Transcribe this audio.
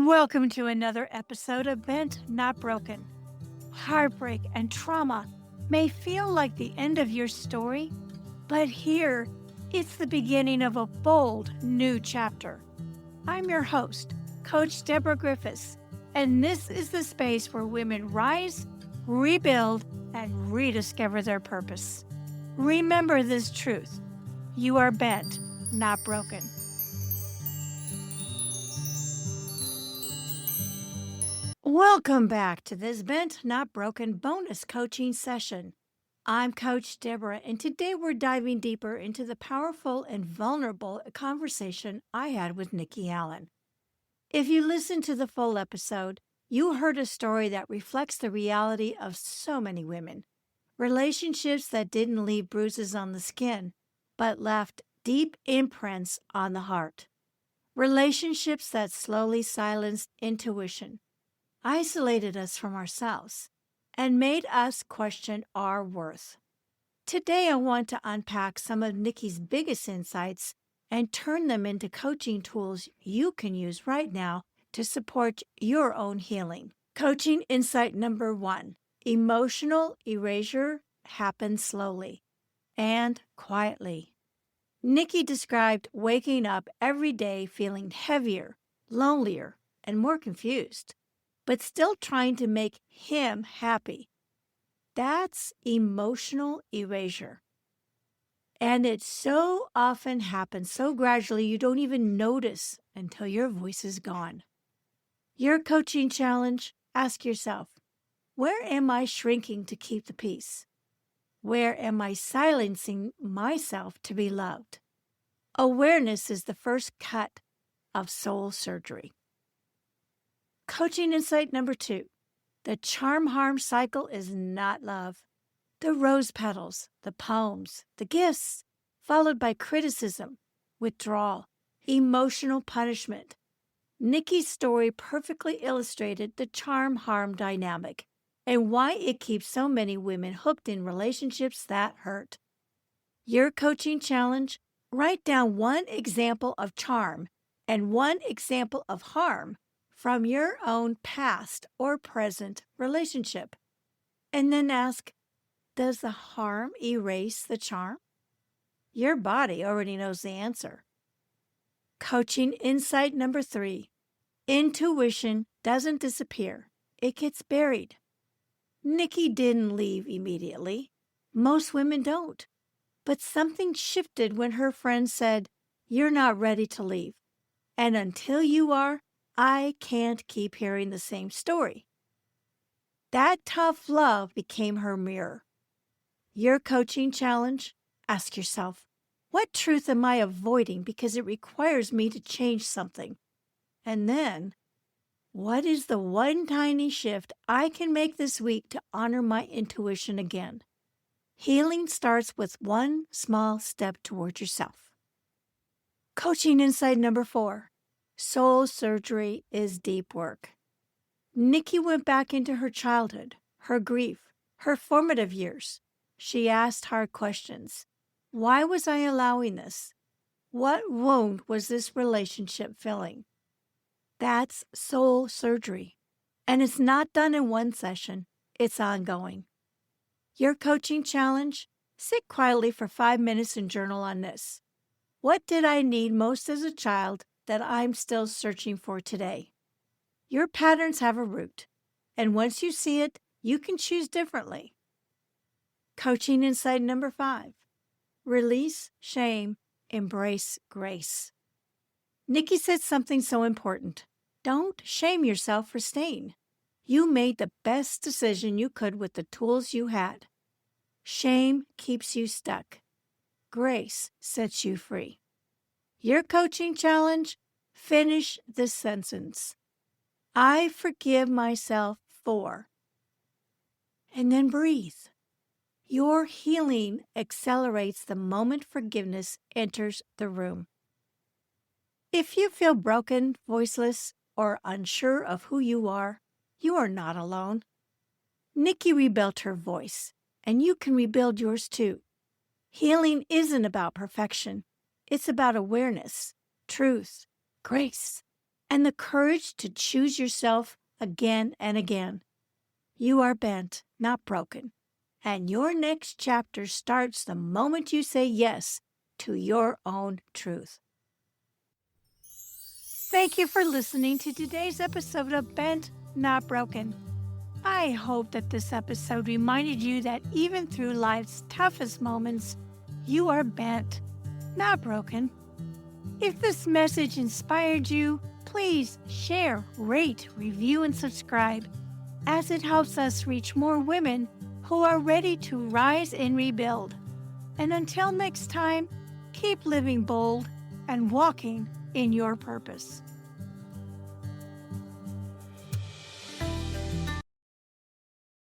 Welcome to another episode of Bent Not Broken. Heartbreak and trauma may feel like the end of your story, but here it's the beginning of a bold new chapter. I'm your host, Coach Deborah Griffiths, and this is the space where women rise, rebuild, and rediscover their purpose. Remember this truth: you are bent, not broken. Welcome back to this Bent Not Broken bonus coaching session. I'm Coach Deborah, and today we're diving deeper into the powerful and vulnerable conversation I had with Nikki Allen. If you listened to the full episode, you heard a story that reflects the reality of so many women. Relationships that didn't leave bruises on the skin, but left deep imprints on the heart. Relationships that slowly silenced intuition, isolated us from ourselves, and made us question our worth. Today, I want to unpack some of Nikki's biggest insights and turn them into coaching tools you can use right now to support your own healing. Coaching insight number 1: emotional erasure happens slowly and quietly. Nikki described waking up every day feeling heavier, lonelier, and more confused, but still trying to make him happy. That's emotional erasure. And it so often happens so gradually you don't even notice until your voice is gone. Your coaching challenge: ask yourself, where am I shrinking to keep the peace? Where am I silencing myself to be loved? Awareness is the first cut of soul surgery. Coaching insight number 2: the charm-harm cycle is not love. The rose petals, the poems, the gifts, followed by criticism, withdrawal, emotional punishment. Nikki's story perfectly illustrated the charm-harm dynamic and why it keeps so many women hooked in relationships that hurt. Your coaching challenge: write down one example of charm and one example of harm from your own past or present relationship. And then ask, does the harm erase the charm? Your body already knows the answer. Coaching insight number 3: intuition doesn't disappear, it gets buried. Nikki didn't leave immediately. Most women don't. But something shifted when her friend said, "You're not ready to leave. And until you are, I can't keep hearing the same story." That tough love became her mirror. Your coaching challenge: ask yourself, what truth am I avoiding because it requires me to change something? And then, what is the one tiny shift I can make this week to honor my intuition again? Healing starts with one small step towards yourself. Coaching insight number 4: soul surgery is deep work. Nikki went back into her childhood, her grief, her formative years. She asked hard questions. Why was I allowing this? What wound was this relationship filling? That's soul surgery. And it's not done in one session. It's ongoing. Your coaching challenge: sit quietly for 5 minutes and journal on this. What did I need most as a child that I'm still searching for today? Your patterns have a root, and once you see it, you can choose differently. Coaching insight number 5: release shame, embrace grace. Nikki said something so important. Don't shame yourself for staying. You made the best decision you could with the tools you had. Shame keeps you stuck. Grace sets you free. Your coaching challenge: finish this sentence. I forgive myself for. And then breathe. Your healing accelerates the moment forgiveness enters the room. If you feel broken, voiceless, or unsure of who you are not alone. Nikki rebuilt her voice, and you can rebuild yours too. Healing isn't about perfection. It's about awareness, truth, grace, and the courage to choose yourself again and again. You are bent, not broken, and your next chapter starts the moment you say yes to your own truth. Thank you for listening to today's episode of Bent, Not Broken. I hope that this episode reminded you that even through life's toughest moments, you are bent, not broken. If this message inspired you, please share, rate, review, and subscribe, as it helps us reach more women who are ready to rise and rebuild. And until next time, keep living bold and walking in your purpose.